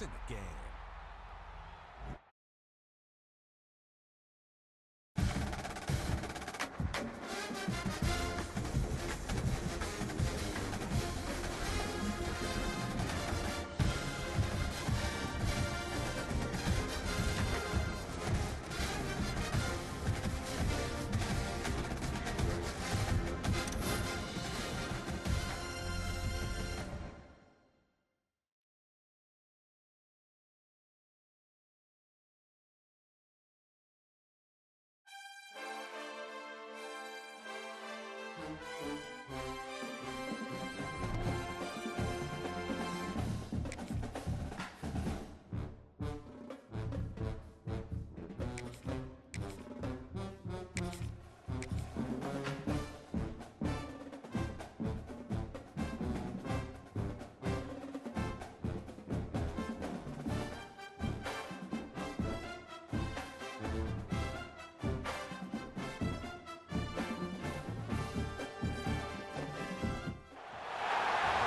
in the game.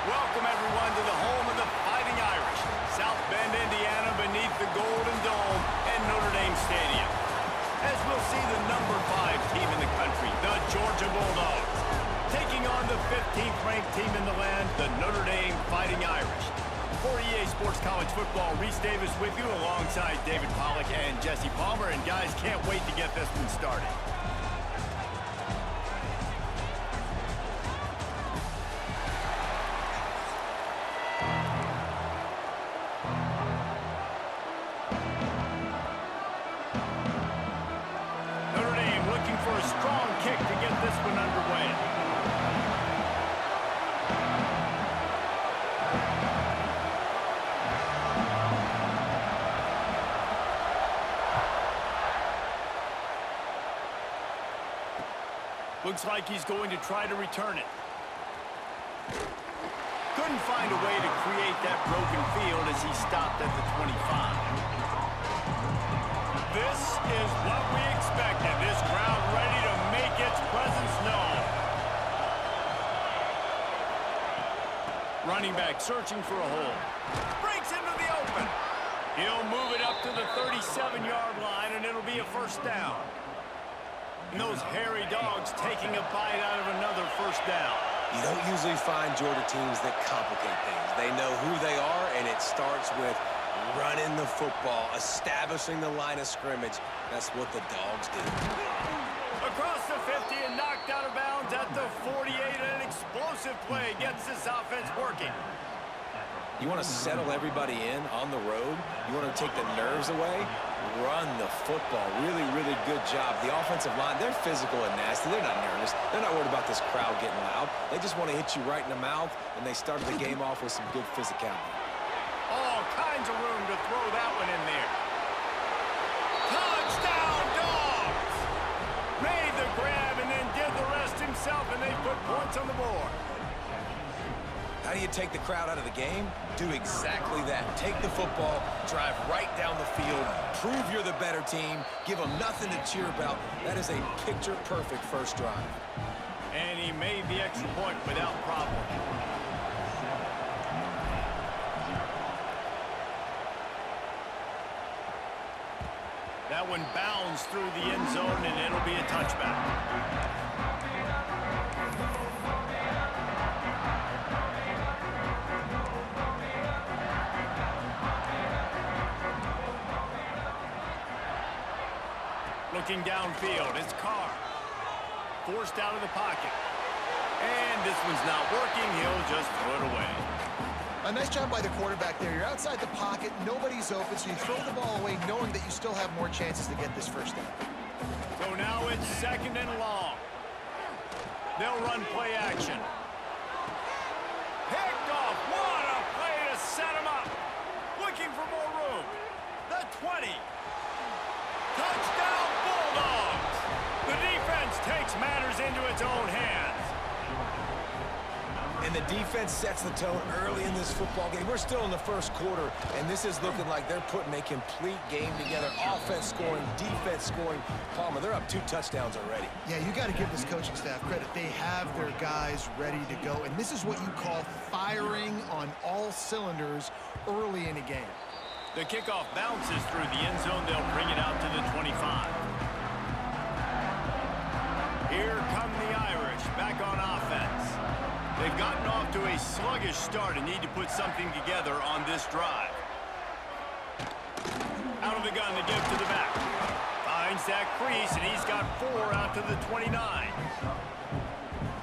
Welcome, everyone, to the home of the Fighting Irish, South Bend, Indiana, beneath the Golden Dome and Notre Dame Stadium. As we'll see the number 5 team in the country, the Georgia Bulldogs, taking on the 15th-ranked team in the land, the Notre Dame Fighting Irish. For EA Sports College Football, Reese Davis with you alongside David Pollack and Jesse Palmer. And guys, can't wait to get this one started. Looks like he's going to try to return it. Couldn't find a way to create that broken field as he stopped at the 25. This is what we expected. This crowd ready to make its presence known. Running back searching for a hole. Breaks into the open. He'll move it up to the 37-yard line, and it'll be a first down. And those hairy dogs taking a bite out of another first down. You don't usually find Georgia teams that complicate things. They know who they are, and it starts with running the football, establishing the line of scrimmage. That's what the dogs do. Across the 50 and knocked out of bounds at the 48. An explosive play gets this offense working. You want to settle everybody in on the road? You want to take the nerves away? Run the football. Really, really good job. The offensive line, they're physical and nasty. They're not nervous. They're not worried about this crowd getting loud. They just want to hit you right in the mouth, and they started the game off with some good physicality. All kinds of room to throw that one in there. Touchdown, Dogs! Made the grab and then did the rest himself, and they put points on the board. How do you take the crowd out of the game? Do exactly that. Take the football, drive right down the field, prove you're the better team, give them nothing to cheer about. That is a picture-perfect first drive. And he made the extra point without problem. That one bounds through the end zone, and it'll be a touchback. Looking downfield, it's Carr. Forced out of the pocket. And this one's not working. He'll just throw it away. A nice job by the quarterback there. You're outside the pocket, nobody's open, so you throw the ball away knowing that you still have more chances to get this first down. So now it's 2nd and long. They'll run play action. Picked off. What a play to set him up. Looking for more room. The 20. Touchdown, Bulldogs! The defense takes matters into its own hands. And the defense sets the tone early in this football game. We're still in the first quarter, and this is looking like they're putting a complete game together. Offense scoring, defense scoring. Palmer, they're up 2 touchdowns already. Yeah, you got to give this coaching staff credit. They have their guys ready to go, and this is what you call firing on all cylinders early in a game. The kickoff bounces through the end zone. They'll bring it out to the 25. Here come the Irish back on offense. They've gotten off to a sluggish start and need to put something together on this drive. Out of the gun to give to the back. Finds that crease, and he's got 4 out to the 29.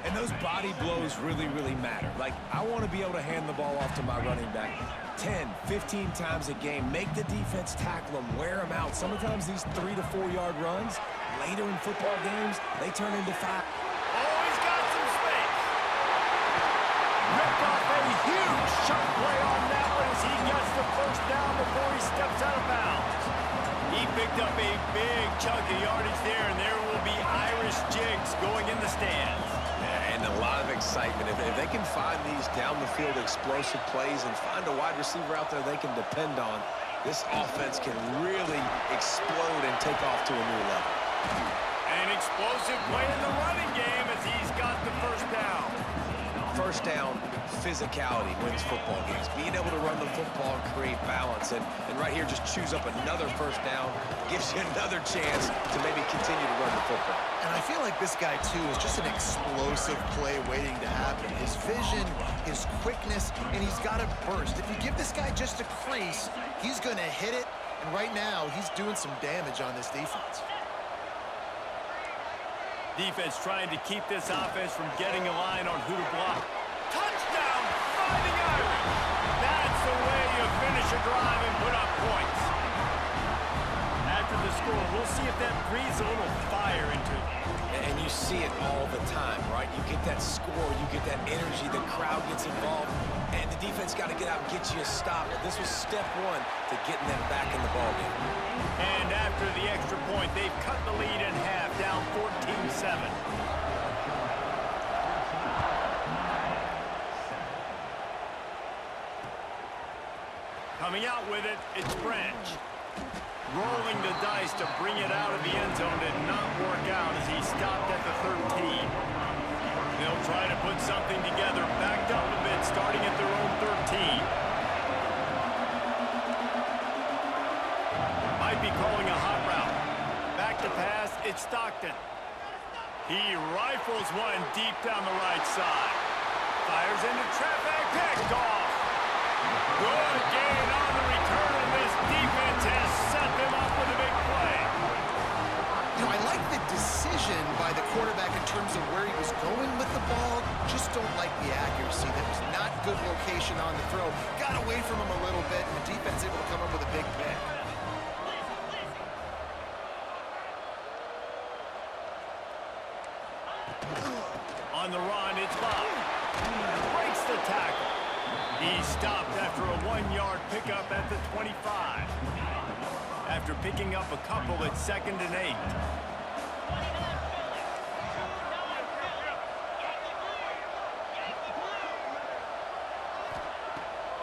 And those body blows really, really matter. Like, I want to be able to hand the ball off to my running back 10, 15 times a game. Make the defense tackle them, wear them out. Sometimes these 3 to 4 yard runs, later in football games, they turn into 5. Oh, he's got some space. Ripped off a huge chunk play on that one as he gets the first down before he steps out of bounds. He picked up a big chunk of yardage there, and there will be Irish jigs going in the stands. And a lot of excitement. If they can find these down-the-field explosive plays and find a wide receiver out there they can depend on, this offense can really explode and take off to a new level. An explosive play in the running game as he's got the first down. First down, physicality wins football games. Being able to run the football and create balance. And right here, just choose up another first down. Gives you another chance to maybe continue to run the football. And I feel like this guy, too, is just an explosive play waiting to happen. His vision, his quickness, and he's got a burst. If you give this guy just a crease, he's going to hit it. And right now, he's doing some damage on this defense. Defense trying to keep this offense from getting a line on who to block. Touchdown, Fighting Irish! That's the way you finish a drive and put up points. After the score, we'll see if that breathes a little fire into them. And you see it all the time, right? You get that score, you get that energy, the crowd gets involved, and the defense got to get out and get you a stop. But this was step one to getting them back in the ballgame. And after the extra point, they've cut the lead in half, down 14-7. Coming out with it, it's Branch. Rolling the dice to bring it out of the end zone did not work out as he stopped at the 13. They'll try to put something together, backed up a bit, starting at their own 13. Might be calling a hot route. Back to pass, it's Stockton. He rifles one deep down the right side. Fires into traffic, picked off. Good gain on the return, and this defense has set them up with a big play. You know, I like the decision by the quarterback in terms of where he was going with the ball. Just don't like the accuracy. That was not good location on the throw. Got away from him a little bit, and the defense able to come up with a big pick. On the run, it's Bob. Breaks the tackle. He stopped after a 1-yard pickup at the 25. After picking up a couple at 2nd and 8.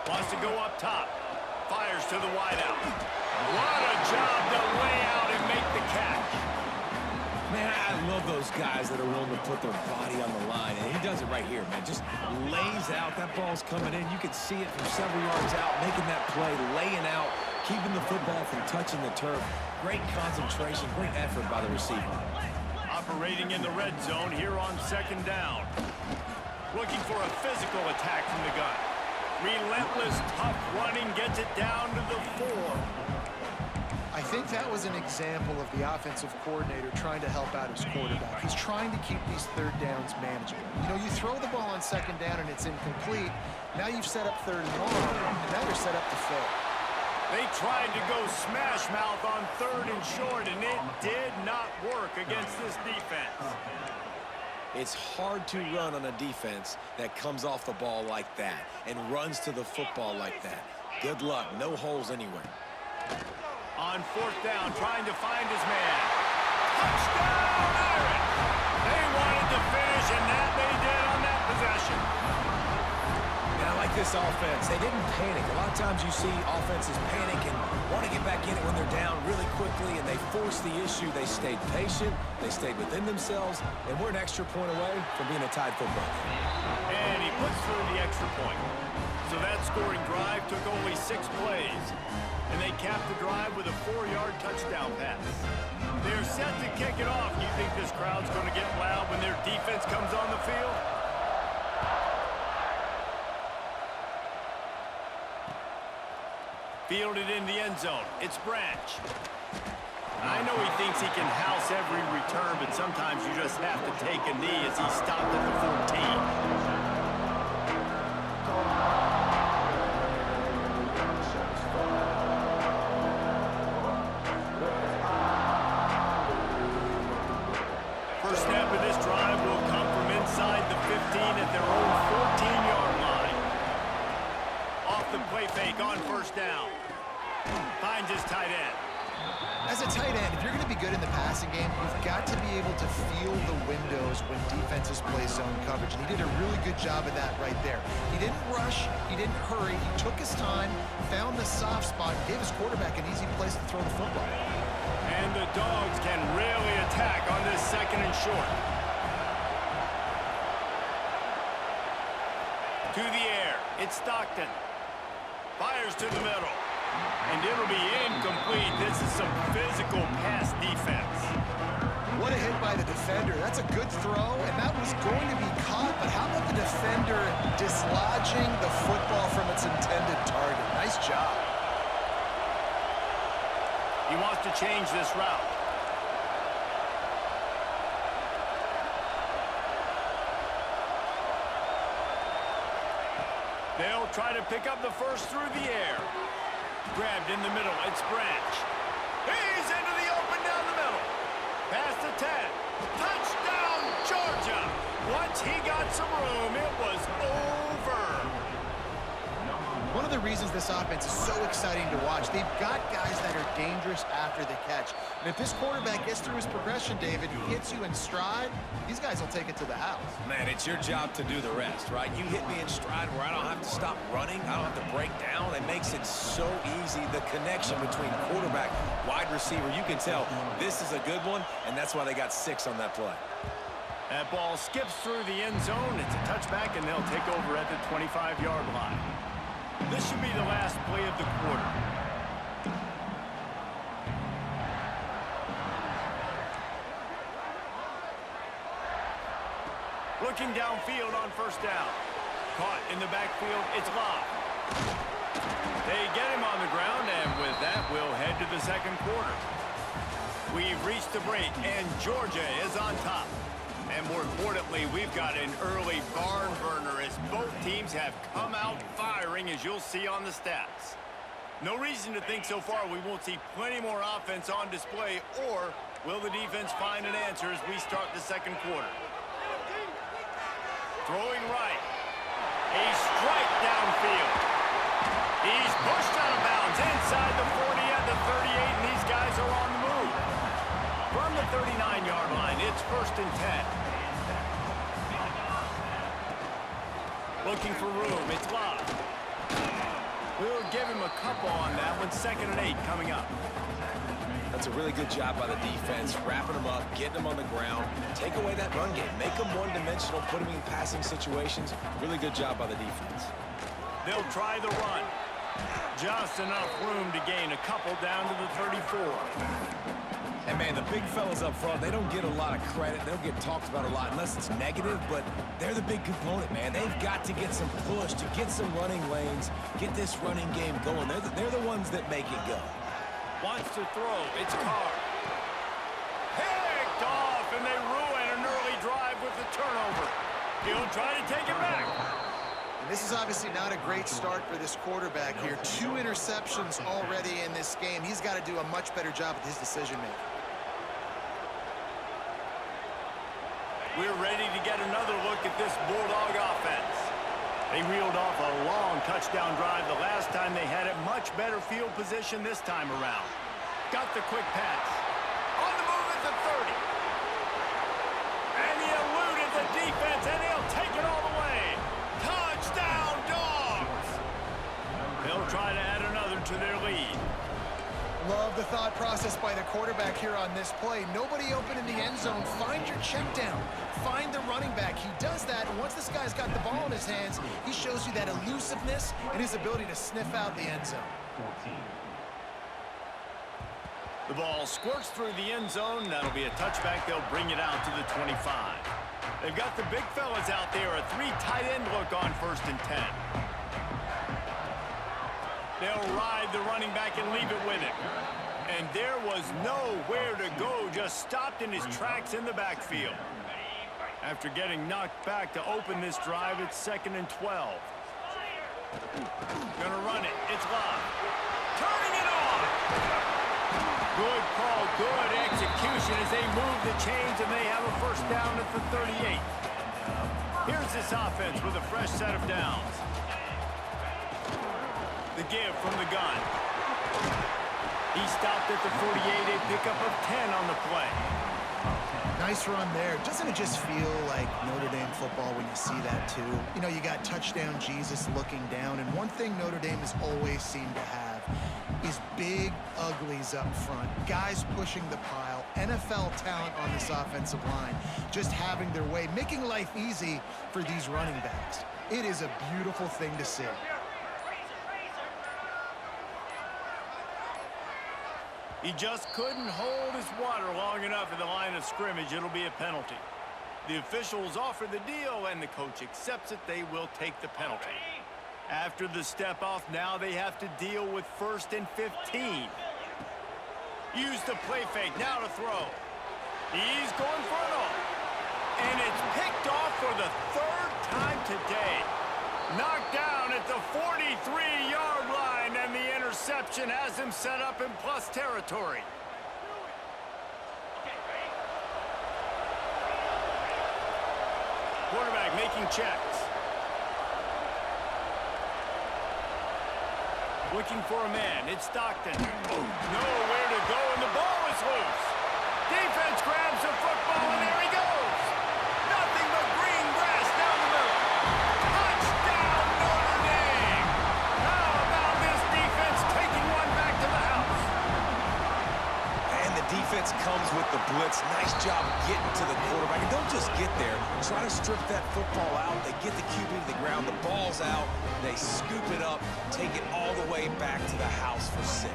Wants to go up top. Fires to the wideout. What a job to lay out and make the catch. Man, I love those guys that are willing to put their body on the line, and he does it right here, man. Just lays out. That ball's coming in. You can see it from several yards out, making that play, laying out, keeping the football from touching the turf. Great concentration, great effort by the receiver. Operating in the red zone here on 2nd down. Looking for a physical attack from the gun. Relentless, tough running, gets it down to the 4. I think that was an example of the offensive coordinator trying to help out his quarterback. He's trying to keep these 3rd downs manageable. You know, you throw the ball on 2nd down and it's incomplete. Now you've set up 3rd and long, and now you're set up to fail. They tried to go smash mouth on 3rd and short, and it did not work against this defense. It's hard to run on a defense that comes off the ball like that and runs to the football like that. Good luck. No holes anywhere. On 4th down, trying to find his man. Touchdown, Irish! They wanted to finish, and that they did on that possession. And I like this this offense. They didn't panic. A lot of times you see offenses panic and want to get back in it when they're down really quickly, and they force the issue. They stayed patient. They stayed within themselves, and we're an extra point away from being a tied football game. And he puts through the extra point. So that scoring drive took only 6 plays. And they capped the drive with a 4-yard touchdown pass. They're set to kick it off. You think this crowd's going to get loud when their defense comes on the field? Fielded in the end zone. It's Branch. I know he thinks he can house every return, but sometimes you just have to take a knee as he stopped at the 14. First snap of this drive will come from inside the 15 at their own 14-yard line. Off the play fake on first down. Finds his tight end. As a tight end, if you're going to be good in the passing game, you've got to be able to feel the windows when defenses play zone coverage. And he did a really good job of that right there. He didn't rush. He didn't hurry. He took his time, found the soft spot, and gave his quarterback an easy place to throw the football. And the Dogs can really attack on this second and short. To the air. It's Stockton. Fires to the middle. And it'll be incomplete. This is some physical pass defense. What a hit by the defender. That's a good throw, and that was going to be caught, but how about the defender dislodging the football from its intended target? Nice job. He wants to change this route. They'll try to pick up the first through the air. Grabbed in the middle. It's Branch. He's into the open down the middle. Past the 10. Touchdown, Georgia. Once he got some room, it was over. One of the reasons this offense is so exciting to watch, they've got guys that are dangerous after the catch. And if this quarterback gets through his progression, David, he hits you in stride, these guys will take it to the house. Man, it's your job to do the rest, right? You hit me in stride where I don't have to stop running. I don't have to break down. It makes it so easy. The connection between quarterback, wide receiver, you can tell this is a good one, and that's why they got 6 on that play. That ball skips through the end zone. It's a touchback, and they'll take over at the 25-yard line. This should be the last play of the quarter. Looking downfield on first down. Caught in the backfield, it's Love. They get him on the ground, and with that, we'll head to the second quarter. We've reached the break, and Georgia is on top. And more importantly, we've got an early barn burner as both teams have come out firing, as you'll see on the stats. No reason to think so far we won't see plenty more offense on display, or will the defense find an answer as we start the second quarter? Throwing right. A strike downfield. He's pushed out of bounds inside the 40 at the 38, and these guys are on the move. From the 39-yard line, it's 1st and 10. Looking for room, it's Love. We'll give him a couple on that one. 2nd and 8 coming up. That's a really good job by the defense, wrapping them up, getting them on the ground. Take away that run game. Make them one-dimensional, put them in passing situations. Really good job by the defense. They'll try the run. Just enough room to gain a couple down to the 34. And, man, the big fellas up front, they don't get a lot of credit. They don't get talked about a lot unless it's negative, but they're the big component, man. They've got to get some push, to get some running lanes, get this running game going. They're the ones that make it go. Wants to throw. It's Carr. Picked off, and they ruin an early drive with the turnover. He'll try to take it back. And this is obviously not a great start for this quarterback here. 2 interceptions already in this game. He's got to do a much better job with his decision-making. We're ready to get another look at this Bulldog offense. They reeled off a long touchdown drive the last time. They had a much better field position this time around. Got the quick pass. On the move at the 30. And he eluded the defense, and he'll take it all the way. Touchdown, Dogs! will try to add another to their lead. Love the thought process by the quarterback here on this play. Nobody open in the end zone. Find your check down. Find the running back. He does that, and once this guy's got the ball in his hands, he shows you that elusiveness and his ability to sniff out the end zone. The ball squirts through the end zone. That'll be a touchback. They'll bring it out to the 25. They've got the big fellas out there. A 3 tight end look on 1st and 10. They'll ride the running back and leave it with him. And there was nowhere to go, just stopped in his tracks in the backfield. After getting knocked back to open this drive, it's 2nd and 12. Gonna run it. It's Love. Turning it on. Good call, good execution as they move the chains, and they have a 1st down at the 38. Here's this offense with a fresh set of downs. The give from the gun. He stopped at the 48, a pickup of 10 on the play. Nice run there. Doesn't it just feel like Notre Dame football when you see that too? You know, you got touchdown Jesus looking down, and one thing Notre Dame has always seemed to have is big uglies up front, guys pushing the pile, NFL talent on this offensive line, just having their way, making life easy for these running backs. It is a beautiful thing to see. He just couldn't hold his water long enough in the line of scrimmage. It'll be a penalty. The officials offer the deal, and the coach accepts it. They will take the penalty. After the step off, now they have to deal with 1st and 15. Use the play fake, now to throw. He's going for it all. And it's picked off for the 3rd time today. Knocked down at the 43-yard line, and the interception has him set up in plus territory. Quarterback making checks. Looking for a man. It's Stockton. Nowhere to go, and the ball is loose. Defense grabs the football, and there he goes. Nothing but green grass down the middle. Touchdown, Notre Dame. How about this defense taking one back to the house? And the defense comes with the blitz. Nice job getting to the quarterback. And don't just get there. Try to strip that football out. They get the QB to the ground. The ball's out. They scoop it up, take it all the way back to the house for 6.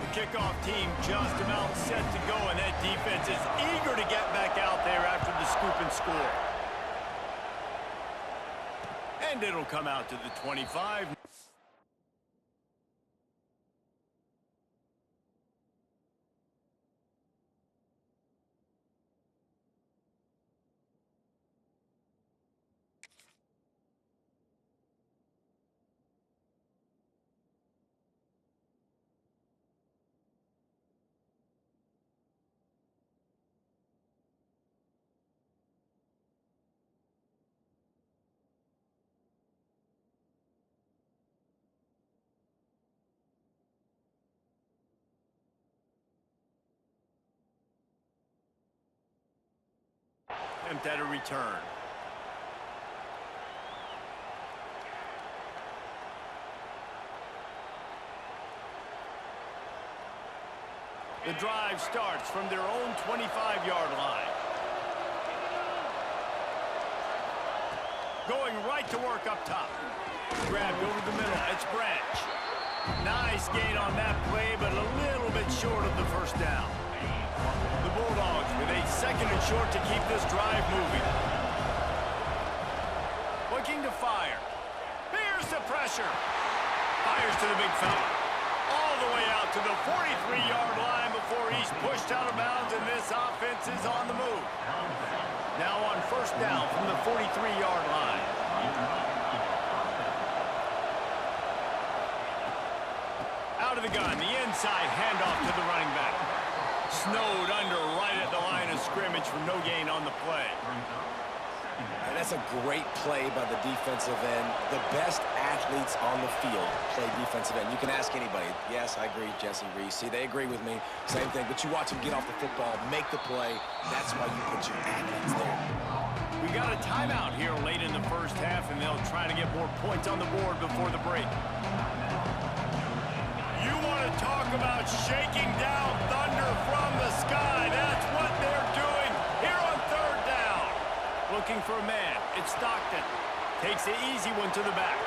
The kickoff team just about set to go, and that defense is eager to get back out there after the scoop and score. And it'll come out to the 25. Attempt at a return. The drive starts from their own 25-yard line. Going right to work up top. Grabbed over the middle. It's Branch. Nice gain on that play, but a little bit short of the 1st down. The Bulldogs with a 2nd and short to keep this drive moving. Looking to fire. Here's the pressure. Fires to the big fella. All the way out to the 43-yard line before he's pushed out of bounds, and this offense is on the move. Now on 1st down from the 43-yard line. Out of the gun, the inside handoff to the running back. Snowed under right at the line of scrimmage for no gain on the play. And that's a great play by the defensive end. The best athletes on the field play defensive end. You can ask anybody. Yes, I agree, Jesse Reese. See, they agree with me. Same thing. But you watch them get off the football, make the play. That's why you put your athletes there. We got a timeout here late in the first half, and they'll try to get more points on the board before the break. You want to talk about shaking down thunder from the sky. That's what they're doing here on third down. Looking for a man. It's Stockton. Takes the easy one to the back.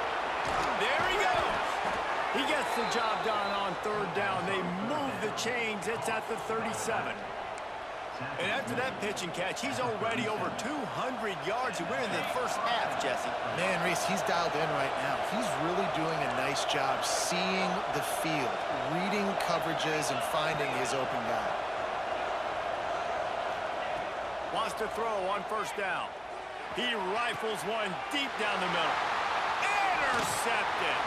There he goes. He gets the job done on third down. They move the chains. It's at the 37. And after that pitch and catch, he's already over 200 yards. We're in the first half, Jesse. Man, Reese, he's dialed in right now. He's really doing a nice job seeing the field, reading coverages, and finding his open guy. Wants to throw on first down. He rifles one deep down the middle. Intercepted.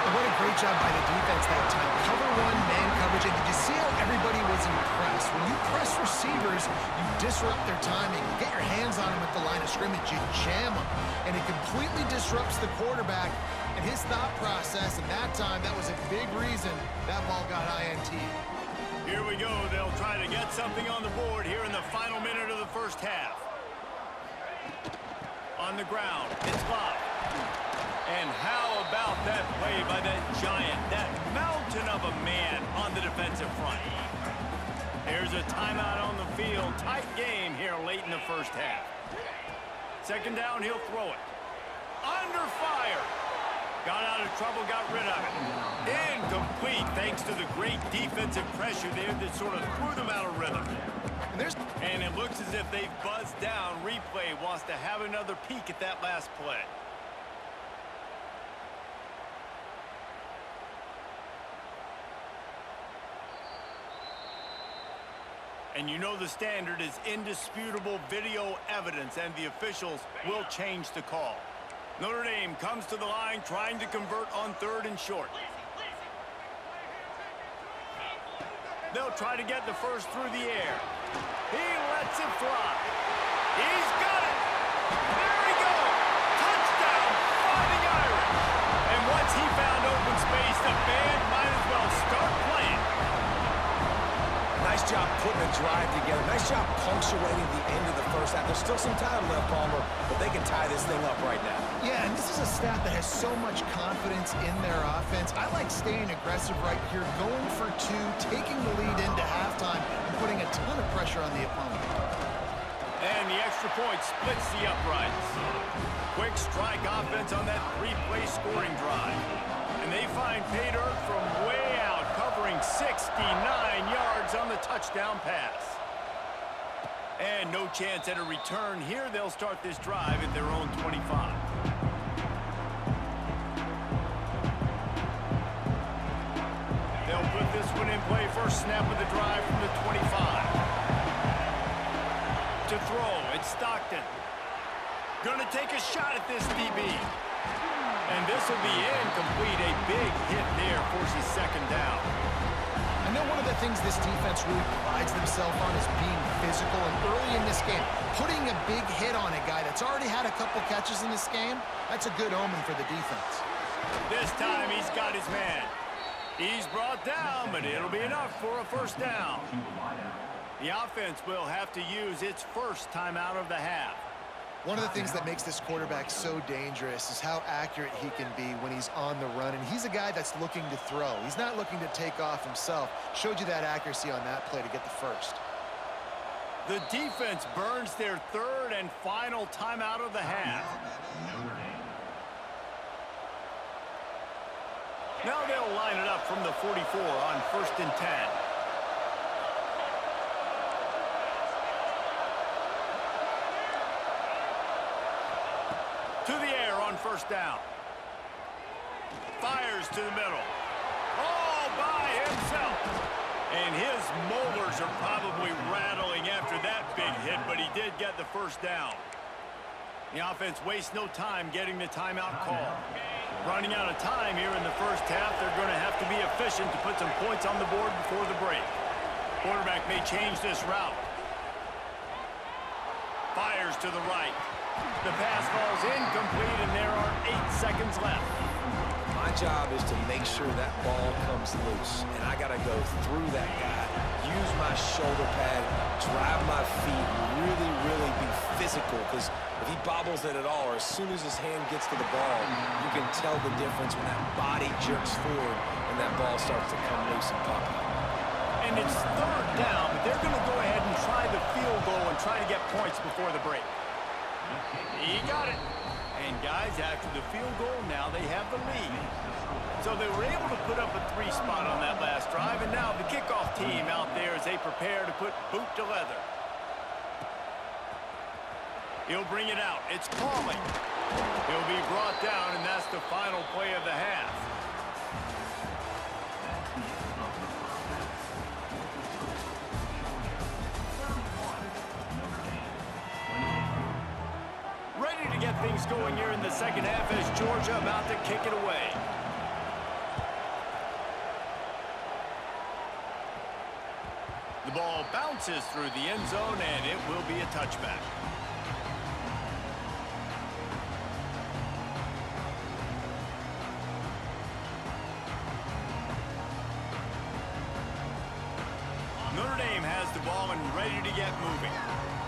What a great job by the defense that time. Cover one, man coverage. And did you see how everybody was impressed? When you press receivers, you disrupt their timing. You get your hands on them at the line of scrimmage. You jam them. And it completely disrupts the quarterback and his thought process. And that time, that was a big reason that ball got INT. Here we go. They'll try to get something on the board here in the final minute of the first half. On the ground, it's Love. And how about that play by that giant, that mountain of a man on the defensive front? Here's a timeout on the field. Tight game here late in the first half. Second down, he'll throw it. Under fire. Got out of trouble, got rid of it. Incomplete thanks to the great defensive pressure there that sort of threw them out of rhythm. And it looks as if they've buzzed down. Replay wants to have another peek at that last play. And you know the standard is indisputable video evidence, and the officials will change the call. Notre Dame comes to the line trying to convert on third and short. They'll try to get the first through the air. He lets it fly. He's got it. There he goes. Touchdown, Fighting Irish. And once he found open space, the band might as well start playing. Nice job putting a drive together. Nice job punctuating the end of the first half. There's still some time left, Palmer, but they can tie this thing up right now. Yeah, and this is a staff that has so much confidence in their offense. I like staying aggressive right here, going for two, taking the lead into halftime, and putting a ton of pressure on the opponent. And the extra point splits the uprights. Quick strike offense on that three-play scoring drive. And they find pay dirt from way out, covering 69 yards on the touchdown pass. And no chance at a return here. They'll start this drive at their own 25. They'll put this one in play. First snap of the drive from the 25. To throw, it's Stockton. Gonna take a shot at this DB. And this will be incomplete. A big hit there forces second down. I know one of the things this defense really prides themselves on is being physical, and early in this game, putting a big hit on a guy that's already had a couple catches in this game, that's a good omen for the defense. This time he's got his man. He's brought down, but it'll be enough for a first down. The offense will have to use its first timeout of the half. One of the things that makes this quarterback so dangerous is how accurate he can be when he's on the run. And he's a guy that's looking to throw. He's not looking to take off himself. Showed you that accuracy on that play to get the first. The defense burns their third and final timeout of the half. Now they'll line it up from the 44 on 1st and 10. To the air on first down. Fires to the middle. All by himself. And his molars are probably rattling after that big hit, but he did get the first down. The offense wastes no time getting the timeout call. Running out of time here in the first half, they're going to have to be efficient to put some points on the board before the break. Quarterback may change this route. Fires to the right. The pass falls incomplete, and there are 8 seconds left. My job is to make sure that ball comes loose, and I got to go through that guy, use my shoulder pad, drive my feet, really, really be physical, because if he bobbles it at all, or as soon as his hand gets to the ball, you can tell the difference when that body jerks forward and that ball starts to come loose and pop out. And it's third down, but they're going to go ahead and try the field goal and try to get points before the break. He got it. And guys, after the field goal, now they have the lead. So they were able to put up a 3 spot on that last drive, and now the kickoff team out there as they prepare to put boot to leather. He'll bring it out. It's Pauling. He'll be brought down, and that's the final play of the half. Ready to get things going here in the second half as Georgia about to kick it away. The ball bounces through the end zone, and it will be a touchback. Notre Dame has the ball and ready to get moving.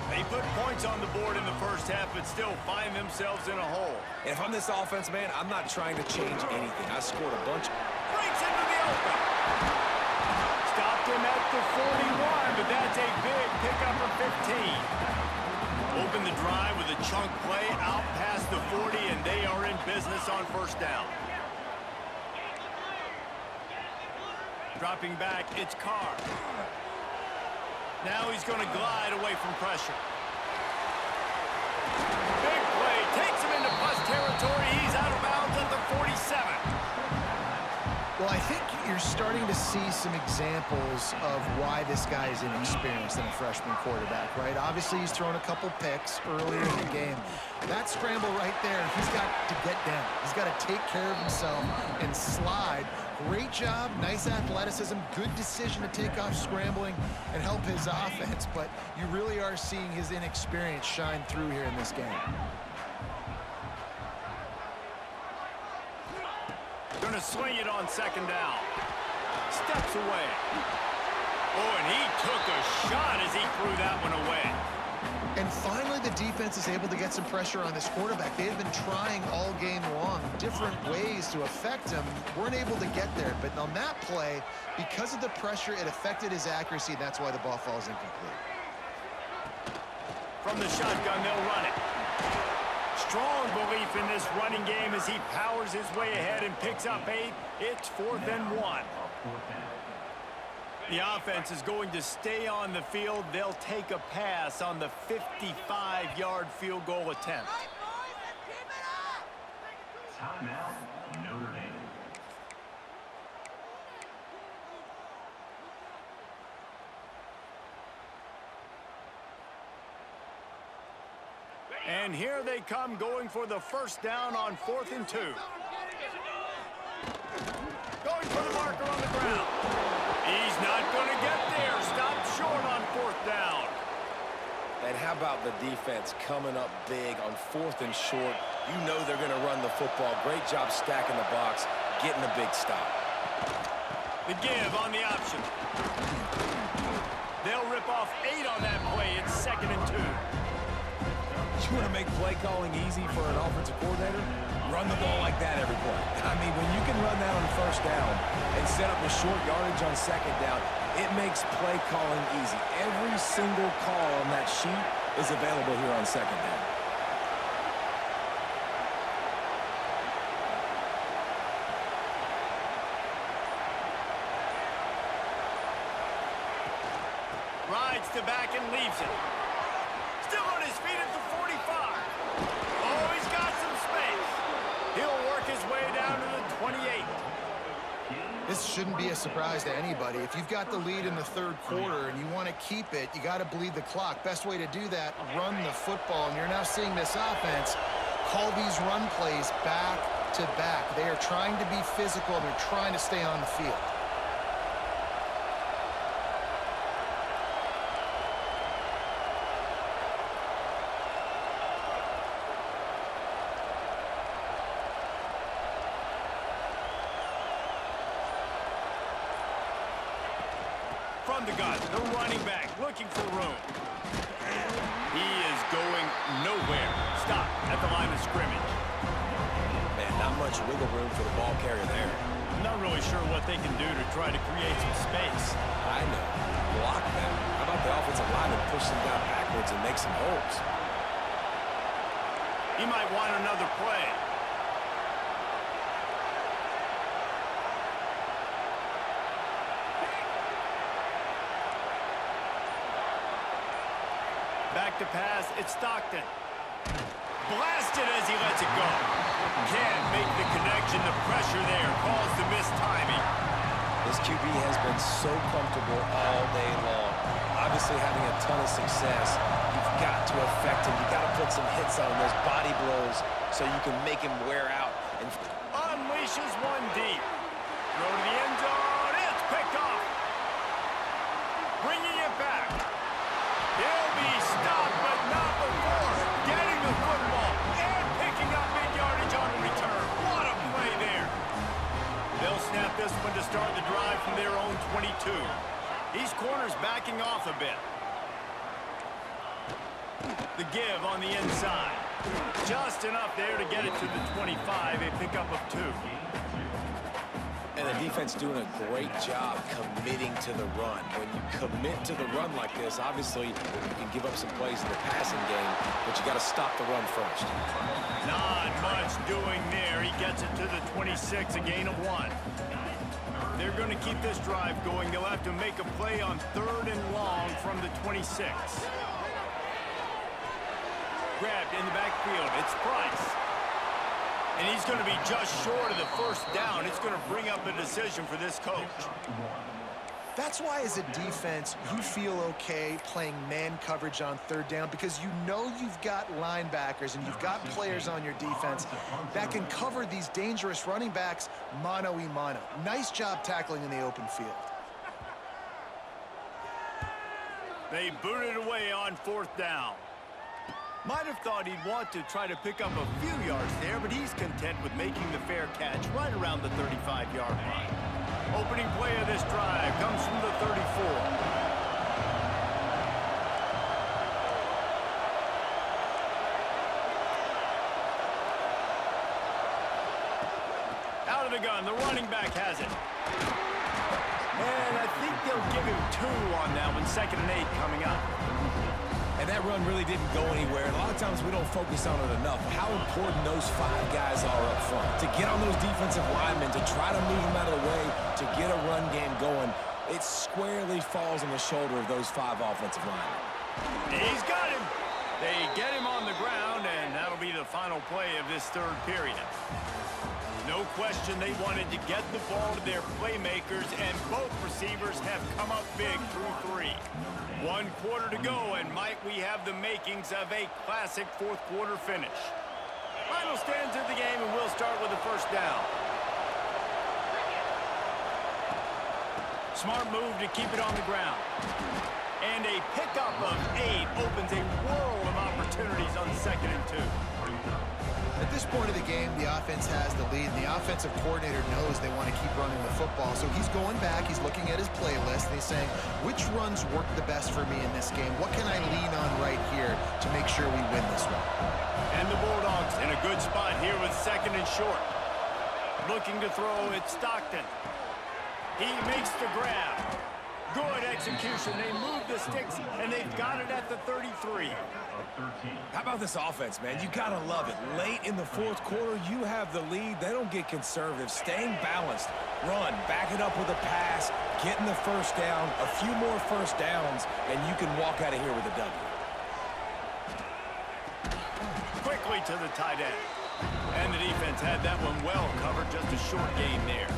They put points on the board in the first half, but still find themselves in a hole. And if I'm this offense, man, I'm not trying to change anything. I scored a bunch. Breaks into the open. Stopped him at the 41, but that's a big pickup of 15. Open the drive with a chunk play out past the 40, and they are in business on first down. Dropping back, it's Carr. Now he's going to glide away from pressure. Big play, takes him into plus territory. He's out of bounds at the 47. Well, I think you're starting to see some examples of why this guy is inexperienced in a freshman quarterback, right? Obviously, he's thrown a couple picks earlier in the game. That scramble right there, he's got to get down. He's got to take care of himself and slide. Great job, nice athleticism, good decision to take off scrambling and help his offense, but you really are seeing his inexperience shine through here in this game. Going to swing it on second down. Steps away. Oh, and he took a shot as he threw that one away. And finally, the defense is able to get some pressure on this quarterback. They have been trying all game long different ways to affect him. Weren't able to get there. But on that play, because of the pressure, it affected his accuracy, and that's why the ball falls incomplete. From the shotgun, they'll run it. Strong belief in this running game as he powers his way ahead and picks up 8. It's 4th and 1. The offense is going to stay on the field. They'll take a pass on the 55-yard field goal attempt. Timeout, Notre Dame. And here they come, going for the first down on 4th and 2. Going for the marker on the ground. He's not going to get there. Stopped short on 4th down. And how about the defense coming up big on 4th and short? You know they're going to run the football. Great job stacking the box, getting a big stop. The give on the option. They'll rip off 8 on that play. It's 2nd and 2. You want to make play calling easy for an offensive coordinator? Run the ball like that every play. I mean, when you can run that on first down and set up a short yardage on second down, it makes play calling easy. Every single call on that sheet is available here on second down. Rides to back and leaves it. Still on his feet at the 45. Oh, he's got some space. He'll work his way down to the 28. This shouldn't be a surprise to anybody. If you've got the lead in the third quarter and you want to keep it, you got to bleed the clock. Best way to do that, run the football. And you're now seeing this offense call these run plays back to back. They are trying to be physical. They're trying to stay on the field. on the gun. The running back looking for room. He is going nowhere. Stop at the line of scrimmage. Man, not much wiggle room for the ball carrier there. I'm not really sure what they can do to try to create some space. I know. Block them. How about the offensive lineman push them down backwards and make some holes? He might want another play. Back to pass, it's Stockton. Blasted as he lets it go. Can't make the connection. The pressure there caused the missed timing. This QB has been so comfortable all day long. Obviously having a ton of success. You've got to affect him. You've got to put some hits on those body blows so you can make him wear out. And unleashes one deep. Throw to the end zone. It's picked off. Bringing it back. He'll be stopped, but not before getting the football and picking up mid-yardage on the return. What a play there. They'll snap this one to start the drive from their own 22. These corners backing off a bit. The give on the inside. Just enough there to get it to the 25, a pickup of 2. And the defense doing a great job committing to the run. When you commit to the run like this, obviously you can give up some plays in the passing game, but you got to stop the run first. Not much doing there. He gets it to the 26, a gain of 1. They're going to keep this drive going. They'll have to make a play on 3rd and long from the 26. Grabbed in the backfield. It's Price. And he's going to be just short of the first down. It's going to bring up a decision for this coach. That's why, as a defense, you feel okay playing man coverage on 3rd down, because you know you've got linebackers and you've got players on your defense that can cover these dangerous running backs mano-a-mano. Nice job tackling in the open field. They booted away on 4th down. Might have thought he'd want to try to pick up a few yards there, but he's content with making the fair catch right around the 35-yard line. Opening play of this drive comes from the 34. Out of the gun, the running back has it. And I think they'll give him 2 on that one, 2nd and 8 coming up. And that run really didn't go anywhere. And a lot of times we don't focus on it enough. How important those 5 guys are up front. To get on those defensive linemen, to try to move them out of the way, to get a run game going, it squarely falls on the shoulder of those 5 offensive linemen. He's got him. They get him on the ground, and that'll be the final play of this 3rd period. No question they wanted to get the ball to their playmakers, and both receivers have come up big through 3. 1 quarter to go, and might we have the makings of a classic 4th quarter finish. Final stands of the game, and we'll start with the first down. Smart move to keep it on the ground. And a pickup of 8 opens a world of opportunities on 2nd and 2. At this point of the game, the offense has the lead, and the offensive coordinator knows they want to keep running the football. So he's going back, he's looking at his playlist, and he's saying, which runs work the best for me in this game? What can I lean on right here to make sure we win this one? And the Bulldogs in a good spot here with 2nd and short. Looking to throw, it's Stockton. He makes the grab. Good execution. They move the sticks, and they've got it at the 33. How about this offense, man? You gotta love it. Late in the 4th quarter, you have the lead. They don't get conservative. Staying balanced. Run. Back it up with a pass. Getting the first down. A few more first downs, and you can walk out of here with a W. Quickly to the tight end. And the defense had that one well covered. Just a short gain there.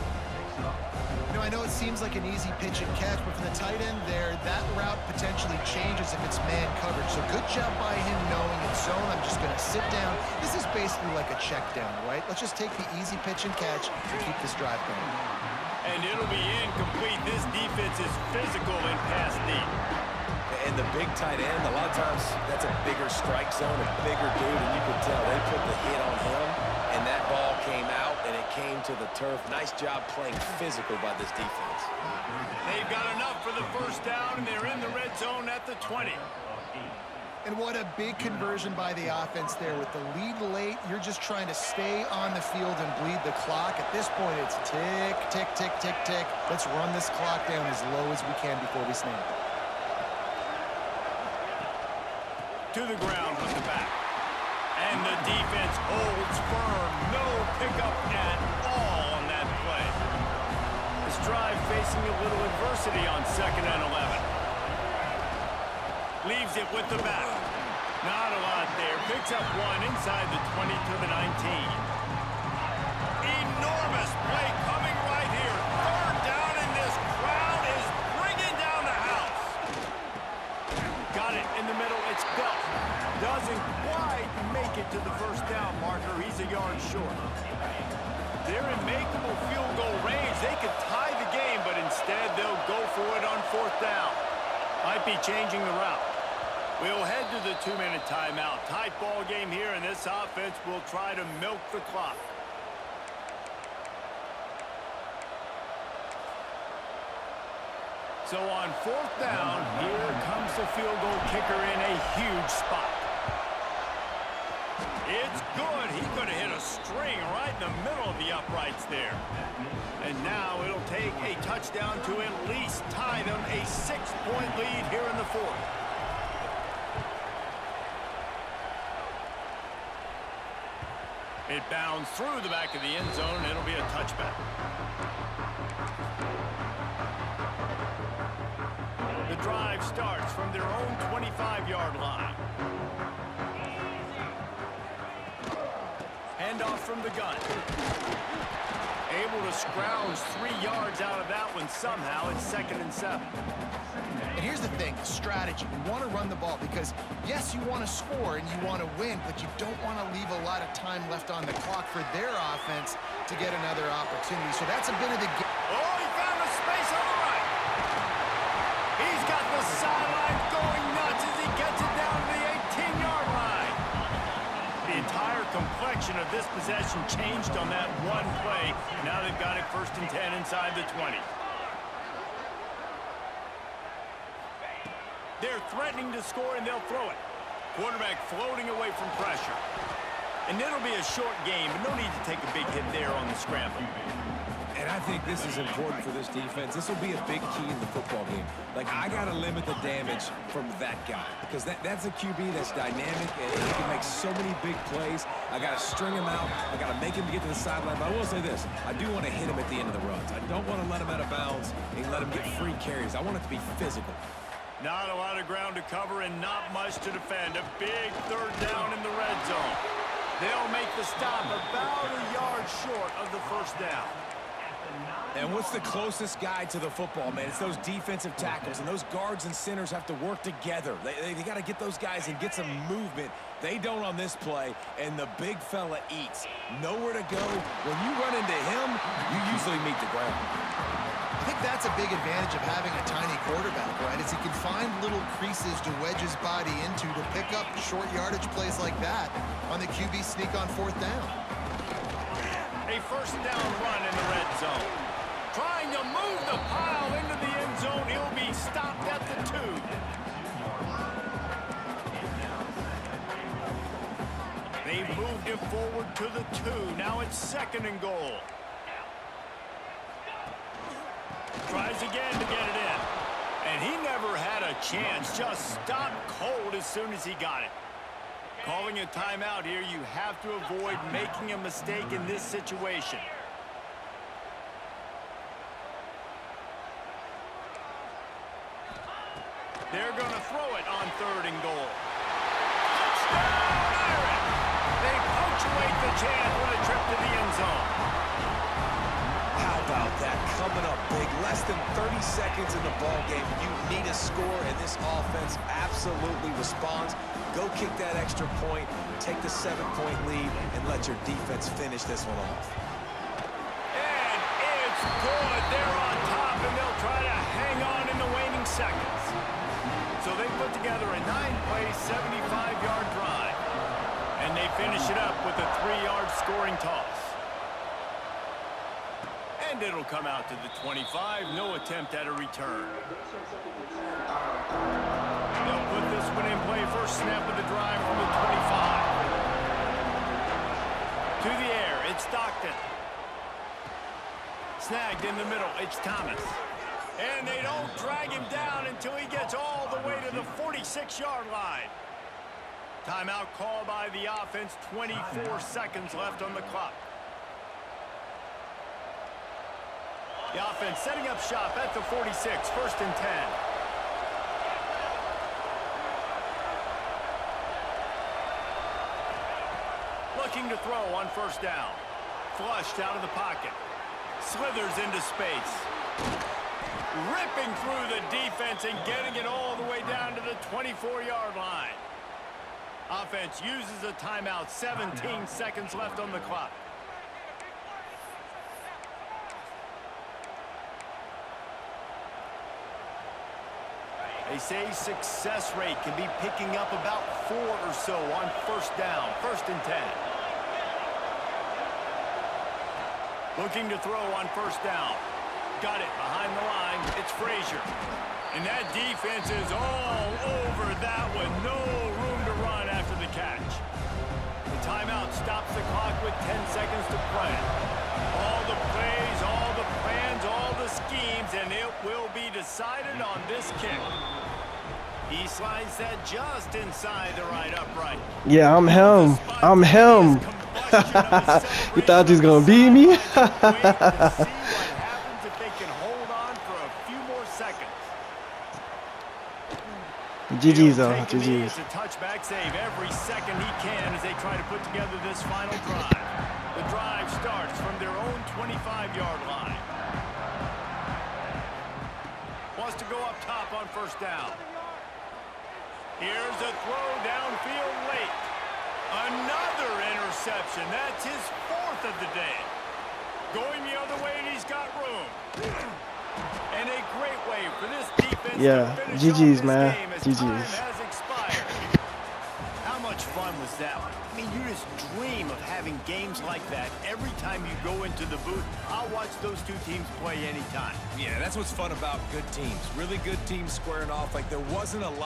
You know, I know it seems like an easy pitch and catch, but for the tight end there, that route potentially changes if it's man coverage. So good job by him knowing it's zone. I'm just going to sit down. This is basically like a check down, right? Let's just take the easy pitch and catch and keep this drive going. And it'll be incomplete. This defense is physical in pass deep. And the big tight end, a lot of times that's a bigger strike zone, a bigger dude, and you can tell they put the hit on him, and that ball came out, and it came to the turf. Nice job playing physical by this defense. They've got enough for the first down, and they're in the red zone at the 20. And what a big conversion by the offense there. With the lead late, you're just trying to stay on the field and bleed the clock. At this point, it's tick, tick, tick, tick, tick. Let's run this clock down as low as we can before we snap it. To the ground with the back. And the defense holds firm. No pickup at all on that play. This drive facing a little adversity on 2nd and 11. Leaves it with the back. Not a lot there. Picks up one inside the 20 to the 19. Enormous play coming right here. 3rd down, and this crowd is bringing down the house. Got it in the middle. It's Belt. Doesn't quite make it to the first down marker. He's a yard short. They're in makeable field goal range. They could tie the game, but instead they'll go for it on 4th down. Might be changing the route. We'll head to the 2-minute timeout. Tight ball game here, and this offense will try to milk the clock. So on 4th down, here comes the field goal kicker in a huge spot. It's good. He could have hit a string right in the middle of the uprights there. And now it'll take a touchdown to at least tie them a 6-point lead here in the 4th. It bounds through the back of the end zone, and it'll be a touchback. The drive starts from their own 25-yard line. Handoff from the gun. Able to scrounge 3 yards out of that one somehow. It's 2nd and 7. And here's the thing, strategy. You want to run the ball because, yes, you want to score and you want to win, but you don't want to leave a lot of time left on the clock for their offense to get another opportunity. So that's a bit of the game. Oh, he found the space on the right. He's got the sideline going nuts as he gets it down to the 18-yard line. The entire complexion of this possession changed on that one play. Now they've got it 1st and 10 inside the 20. They're threatening to score, and they'll throw it. Quarterback floating away from pressure. And it'll be a short game, but no need to take a big hit there on the scramble. And I think this is important for this defense. This will be a big key in the football game. Like, I got to limit the damage from that guy because that's a QB that's dynamic, and he can make so many big plays. I got to string him out. I got to make him get to the sideline. But I will say this. I do want to hit him at the end of the runs. I don't want to let him out of bounds and let him get free carries. I want it to be physical. Not a lot of ground to cover and not much to defend. A big 3rd down in the red zone. They'll make the stop about a yard short of the 1st down. And what's the closest guy to the football, man? It's those defensive tackles, and those guards and centers have to work together. They got to get those guys and get some movement. They don't on this play, and the big fella eats. Nowhere to go. When you run into him, you usually meet the ground. I think that's a big advantage of having a tiny quarterback, right? Is he can find little creases to wedge his body into to pick up short yardage plays like that on the QB sneak on 4th down. A 1st down run in the red zone. Trying to move the pile into the end zone. He'll be stopped at the 2. They've moved him forward to the 2. Now it's 2nd and goal. Tries again to get it in. And he never had a chance. Just stopped cold as soon as he got it. Calling a timeout here, you have to avoid making a mistake in this situation. They're going to throw it on 3rd and goal. Touchdown, Irish! They punctuate the chance with a trip to the end zone. How about that? Coming up big. Less than 30 seconds in the ball game. You need a score, and this offense absolutely responds. Go kick that extra point, take the 7-point lead, and let your defense finish this one off. And it's good. They're on top, and they'll try to hang on in the waning seconds. So they put together a 9-play, 75-yard drive. And they finish it up with a 3-yard scoring toss. And it'll come out to the 25. No attempt at a return. They'll put this one in play. First snap of the drive from the 25. To the air, it's Stockton. Snagged in the middle, it's Thomas. And they don't drag him down until he gets all the way to the 46-yard line. Timeout call by the offense. 24 seconds left on the clock. The offense setting up shop at the 46, 1st and 10. Looking to throw on 1st down. Flushed out of the pocket. Slithers into space. Ripping through the defense and getting it all the way down to the 24-yard line. Offense uses a timeout. 17 seconds left on the clock. They say success rate can be picking up about 4 or so on 1st down. 1st and 10. Looking to throw on 1st down. Got it behind the line. It's Frazier. And that defense is all over that one. No room to run after the catch. The timeout stops the clock with 10 seconds to play. All the plays, all the plans, all the schemes, and it will be decided on this kick. He slides that just inside the right upright. Yeah, I'm him. I'm him. You thought he was going to beat me? GG's though, GG's. It's a touchback save every second he can as they try to put together this final drive. The drive starts from their own 25-yard line. Wants to go up top on 1st down. Here's a throw downfield late. Another interception. That's his 4th of the day. Going the other way, and he's got room. And a great way for this defense yeah, to finish GG's, man. GG's. GG's. Has expired. How much fun was that one? I mean, you just dream of having games like that every time you go into the booth. I'll watch those two teams play anytime. Yeah, that's what's fun about good teams. Really good teams squaring off like there wasn't a lot.